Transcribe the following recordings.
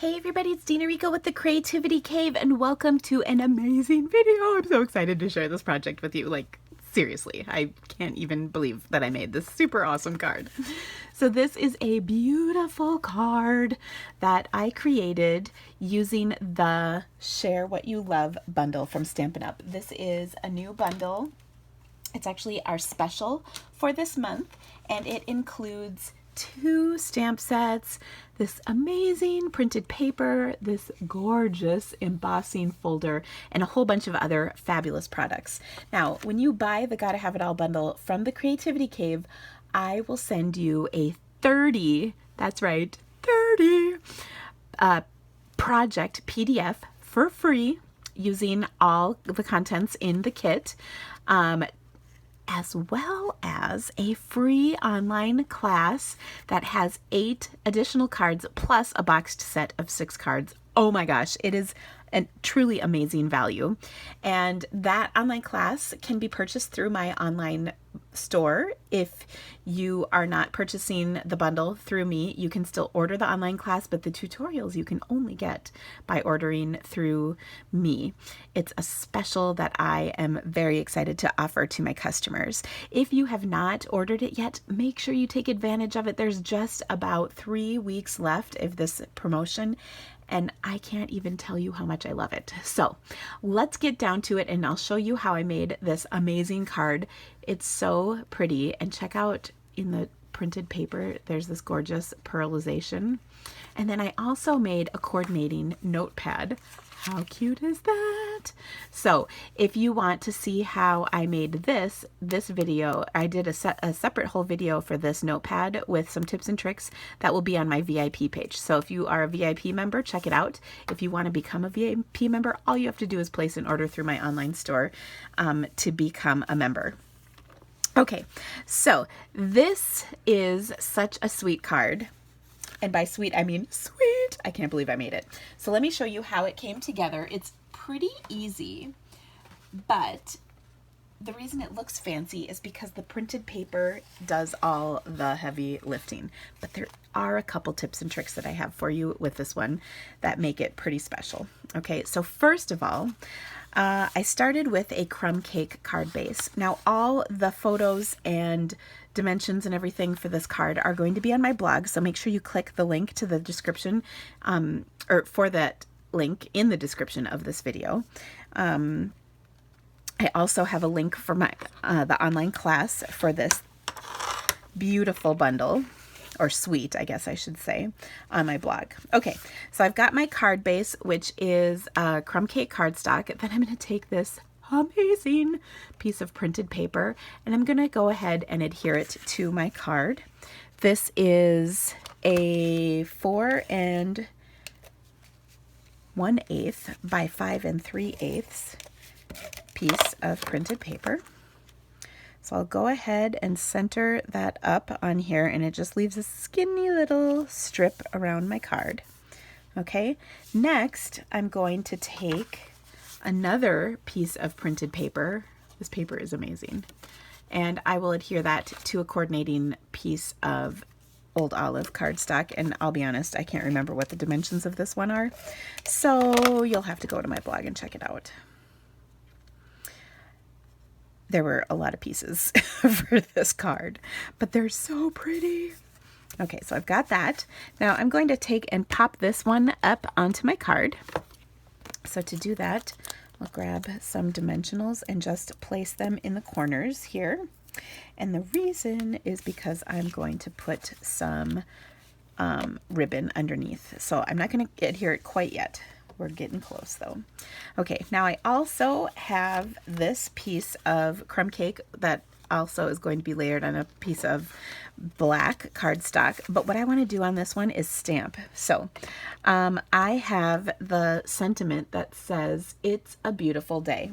Hey everybody, it's Dina Rico with the Creativity Cave and welcome to an amazing video. I'm so excited to share this project with you. Like, seriously, I can't even believe that I made this super awesome card. So this is a beautiful card that I created using the Share What You Love bundle from Stampin' Up. This is a new bundle. It's actually our special for this month, and it includes 2 stamp sets, this amazing printed paper, this gorgeous embossing folder, and a whole bunch of other fabulous products. Now, when you buy the Gotta Have It All bundle from the Creativity Cave, I will send you a 30, that's right, 30 project PDF for free using all the contents in the kit. As well as a free online class that has 8 additional cards plus a boxed set of 6 cards. Oh my gosh, it is a truly amazing value. And that online class can be purchased through my online store. If you are not purchasing the bundle through me, you can still order the online class, but the tutorials you can only get by ordering through me. It's a special that I am very excited to offer to my customers. If you have not ordered it yet, make sure you take advantage of it. There's just about 3 weeks left of this promotion, and I can't even tell you how much I love it. So let's get down to it and I'll show you how I made this amazing card. It's so pretty, and check out in the printed paper, there's this gorgeous pearlization. And then I also made a coordinating notepad. How cute is that? So if you want to see how I made this video, I did a separate whole video for this notepad with some tips and tricks that will be on my VIP page. So if you are a VIP member, check it out. If you want to become a VIP member, all you have to do is place an order through my online store to become a member. Okay, so this is such a sweet card. And by sweet, I mean sweet. I can't believe I made it. So let me show you how it came together. It's pretty easy, but the reason it looks fancy is because the printed paper does all the heavy lifting. But there are a couple tips and tricks that I have for you with this one that make it pretty special. Okay, so first of all, I started with a crumb cake card base. Now all the photos and dimensions and everything for this card are going to be on my blog, so make sure you click the link to the description, or for that link in the description of this video. I also have a link for my the online class for this beautiful bundle, or suite, I guess I should say, on my blog. Okay, so I've got my card base, which is a crumb cake cardstock. Then I'm going to take this amazing piece of printed paper and I'm going to go ahead and adhere it to my card. This is a 4 1/8 by 5 3/8 piece of printed paper. So I'll go ahead and center that up on here, and it just leaves a skinny little strip around my card. Okay, next I'm going to take another piece of printed paper. This paper is amazing. And I will adhere that to a coordinating piece of old olive cardstock. And I'll be honest, I can't remember what the dimensions of this one are. So you'll have to go to my blog and check it out. There were a lot of pieces for this card, but they're so pretty. Okay, so I've got that. Now I'm going to take and pop this one up onto my card. So to do that, I'll grab some dimensionals and just place them in the corners here. And the reason is because I'm going to put some ribbon underneath. So I'm not going to adhere it quite yet. We're getting close though. Okay, now I also have this piece of crumb cake that also is going to be layered on a piece of black cardstock. But what I want to do on this one is stamp. So I have the sentiment that says, "It's a beautiful day."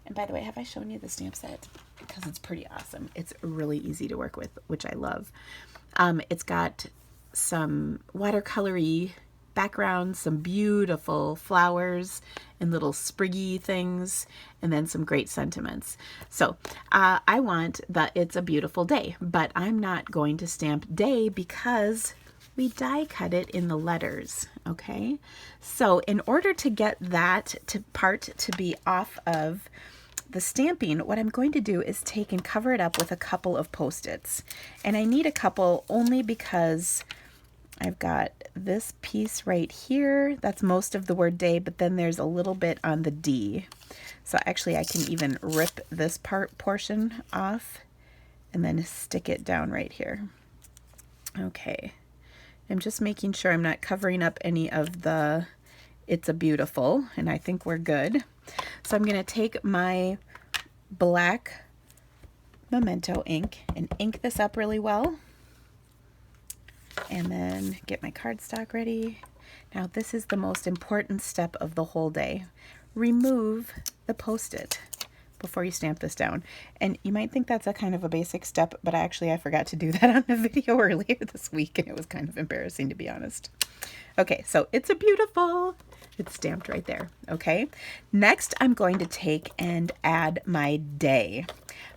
And by the way, have I shown you the stamp set? Because it's pretty awesome. It's really easy to work with, which I love. It's got some watercolory background, some beautiful flowers and little spriggy things, and then some great sentiments. So I want that it's a beautiful day, but I'm not going to stamp day because we die cut it in the letters. Okay, so in order to get that part to be off of the stamping, what I'm going to do is take and cover it up with a couple of Post-its. And I need a couple only because I've got this piece right here. That's most of the word day, but then there's a little bit on the D. So actually I can even rip this portion off and then stick it down right here. Okay. I'm just making sure I'm not covering up any of the It's a Beautiful, and I think we're good. So I'm going to take my black Memento ink and ink this up really well. And then get my cardstock ready. Now this is the most important step of the whole day. Remove the Post-it before you stamp this down. And you might think that's a kind of a basic step, but actually I forgot to do that on a video earlier this week, and it was kind of embarrassing, to be honest. Okay, so It's a Beautiful. It's stamped right there, okay? Next, I'm going to take and add my day,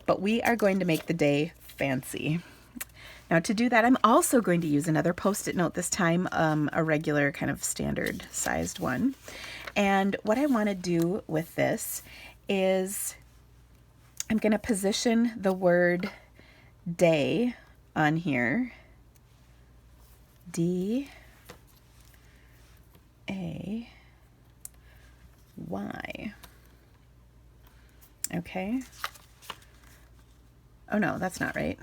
but we are going to make the day fancy. Now to do that, I'm also going to use another Post-it note, this time a regular kind of standard sized one. And what I want to do with this is I'm going to position the word day on here. D-A-Y. Okay. Oh no, that's not right.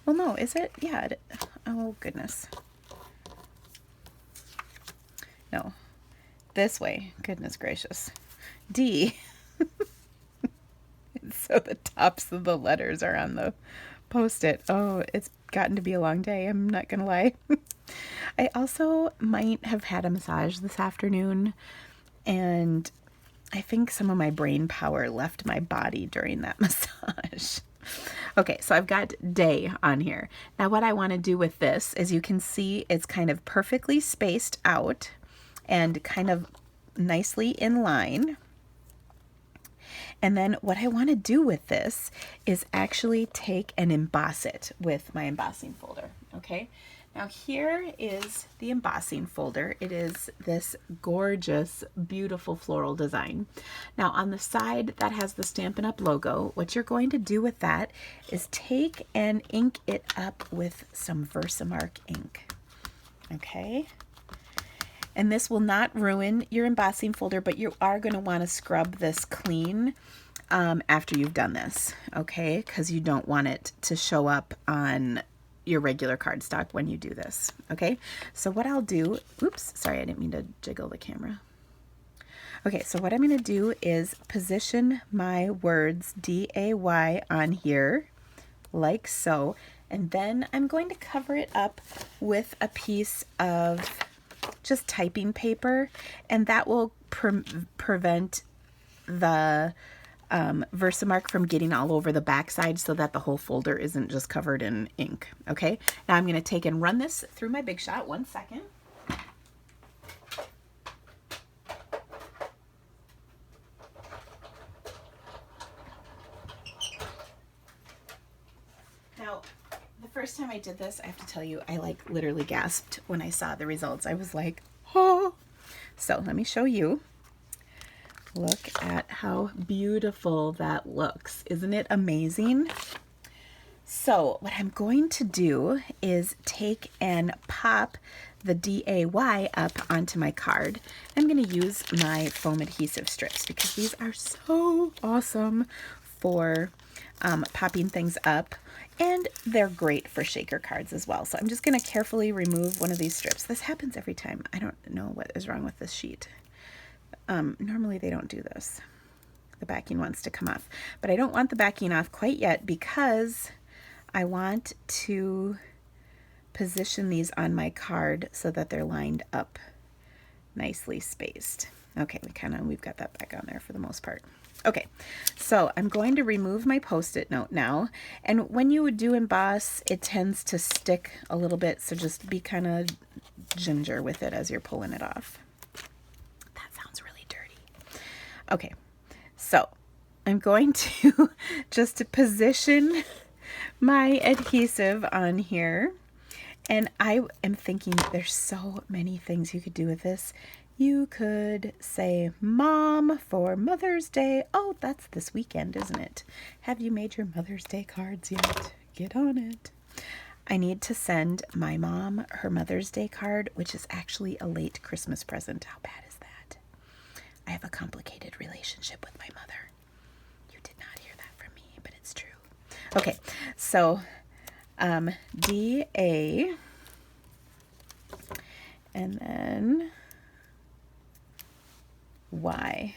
Well, no, is it? Yeah. Oh, goodness. No. This way. Goodness gracious. D. So the tops of the letters are on the Post-it. Oh, it's gotten to be a long day. I'm not going to lie. I also might have had a massage this afternoon, and I think some of my brain power left my body during that massage. Okay, so I've got day on here. Now what I want to do with this, as you can see, it's kind of perfectly spaced out and kind of nicely in line. And then what I want to do with this is actually take and emboss it with my embossing folder, okay? Now here is the embossing folder. It is this gorgeous, beautiful floral design. Now on the side that has the Stampin' Up! Logo, what you're going to do with that is take and ink it up with some Versamark ink, okay? And this will not ruin your embossing folder, but you are going to want to scrub this clean after you've done this, okay? Because you don't want it to show up on your regular cardstock when you do this, okay? So what I'll do, oops, sorry, I didn't mean to jiggle the camera. Okay, so what I'm going to do is position my words D-A-Y on here, like so, and then I'm going to cover it up with a piece of just typing paper, and that will prevent the Versamark from getting all over the backside so that the whole folder isn't just covered in ink. Okay, now I'm going to take and run this through my Big Shot. 1 second. Now, the first time I did this, I have to tell you, I like literally gasped when I saw the results. I was like, oh. So let me show you. Look at how beautiful that looks. Isn't it amazing? So what I'm going to do is take and pop the DAY up onto my card. I'm going to use my foam adhesive strips because these are so awesome for popping things up, and they're great for shaker cards as well. So I'm just going to carefully remove one of these strips. This happens every time. I don't know what is wrong with this sheet. Normally they don't do this. The backing wants to come off, but I don't want the backing off quite yet because I want to position these on my card so that they're lined up nicely spaced. Okay, we've got that back on there for the most part. Okay, so I'm going to remove my Post-it note now, and when you do emboss, it tends to stick a little bit, so just be kind of ginger with it as you're pulling it off. That sounds really dirty. Okay, so I'm going to just position my adhesive on here, And I am thinking there's so many things you could do with this. You could say Mom for Mother's Day. Oh, that's this weekend, isn't it? Have you made your Mother's Day cards yet? Get on it. I need to send my mom her Mother's Day card, which is actually a late Christmas present. How bad is that? I have a complicated relationship with my mother. You did not hear that from me, but it's true. Okay, so D-A, and then Y.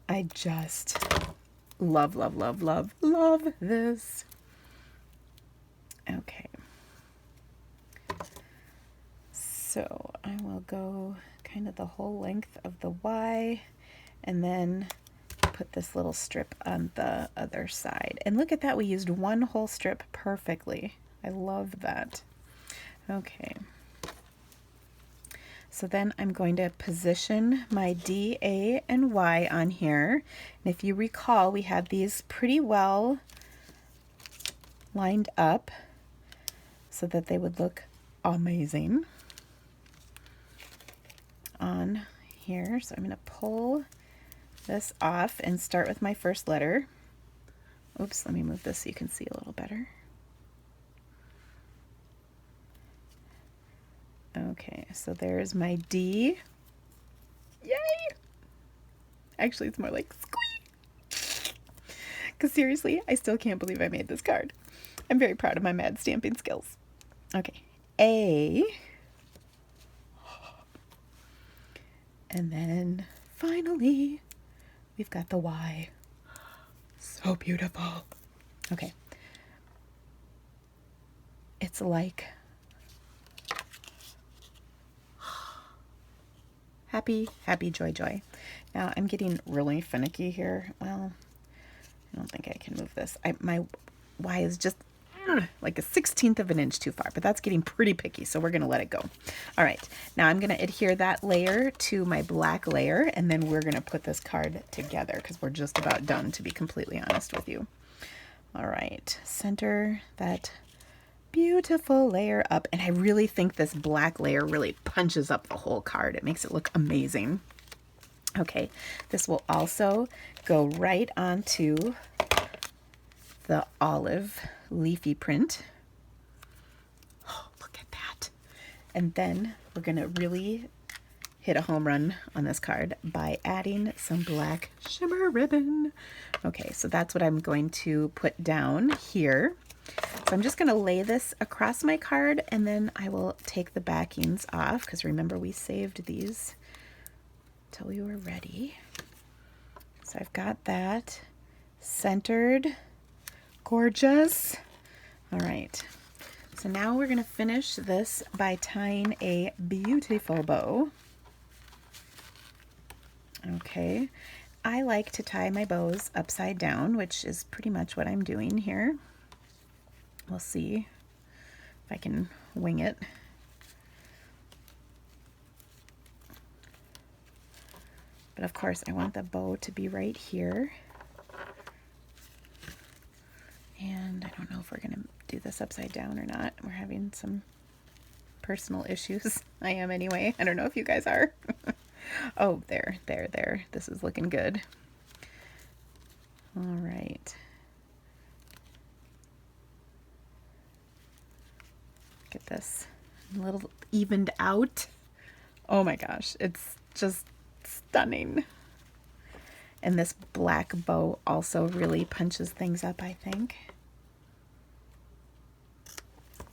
I just love, love, love, love, love this. Okay. So I will go kind of the whole length of the Y and then put this little strip on the other side. And look at that, we used one whole strip perfectly. I love that. Okay. So then I'm going to position my D, A, and Y on here. And if you recall, we had these pretty well lined up so that they would look amazing on here. So I'm going to pull this off and start with my first letter. Oops, let me move this so you can see a little better. Okay, so there's my D. Yay! Actually, it's more like squeak. Because seriously, I still can't believe I made this card. I'm very proud of my mad stamping skills. Okay, A. And then finally, we've got the Y. So beautiful. Okay. It's like happy, happy, joy, joy. Now I'm getting really finicky here. Well, I don't think I can move this. My Y is just like a 1/16 of an inch too far, but that's getting pretty picky, so we're gonna let it go. All right, now I'm gonna adhere that layer to my black layer, and then we're gonna put this card together because we're just about done, to be completely honest with you. All right, center that beautiful layer up, and I really think this black layer really punches up the whole card. It makes it look amazing. Okay, this will also go right onto the olive leafy print. Oh, look at that. And then we're gonna really hit a home run on this card by adding some black shimmer ribbon. Okay, so that's what I'm going to put down here. So I'm just going to lay this across my card, and then I will take the backings off, because remember we saved these till we were ready. So I've got that centered, gorgeous. All right, so now we're going to finish this by tying a beautiful bow. Okay, I like to tie my bows upside down, which is pretty much what I'm doing here. We'll see if I can wing it. But of course, I want the bow to be right here. And I don't know if we're going to do this upside down or not. We're having some personal issues. I am anyway. I don't know if you guys are. Oh, there. This is looking good. All right. Get this a little evened out. Oh my gosh, it's just stunning. And this black bow also really punches things up, I think.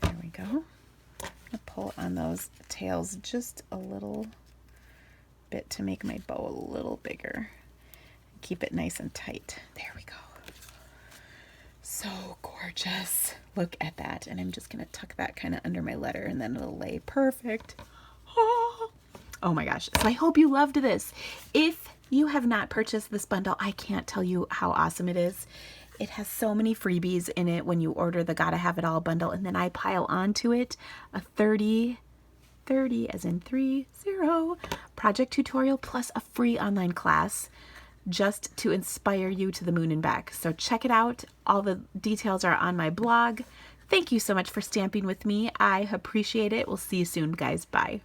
There we go. I'm gonna pull on those tails just a little bit to make my bow a little bigger. Keep it nice and tight. There we go. So gorgeous. Look at that. And I'm just going to tuck that kind of under my letter, and then it'll lay perfect. Oh my gosh. So I hope you loved this. If you have not purchased this bundle, I can't tell you how awesome it is. It has so many freebies in it when you order the Gotta Have It All bundle, and then I pile onto it a 30 as in 30 project tutorial plus a free online class, just to inspire you to the moon and back. So check it out. All the details are on my blog. Thank you so much for stamping with me. I appreciate it. We'll see you soon, guys. Bye.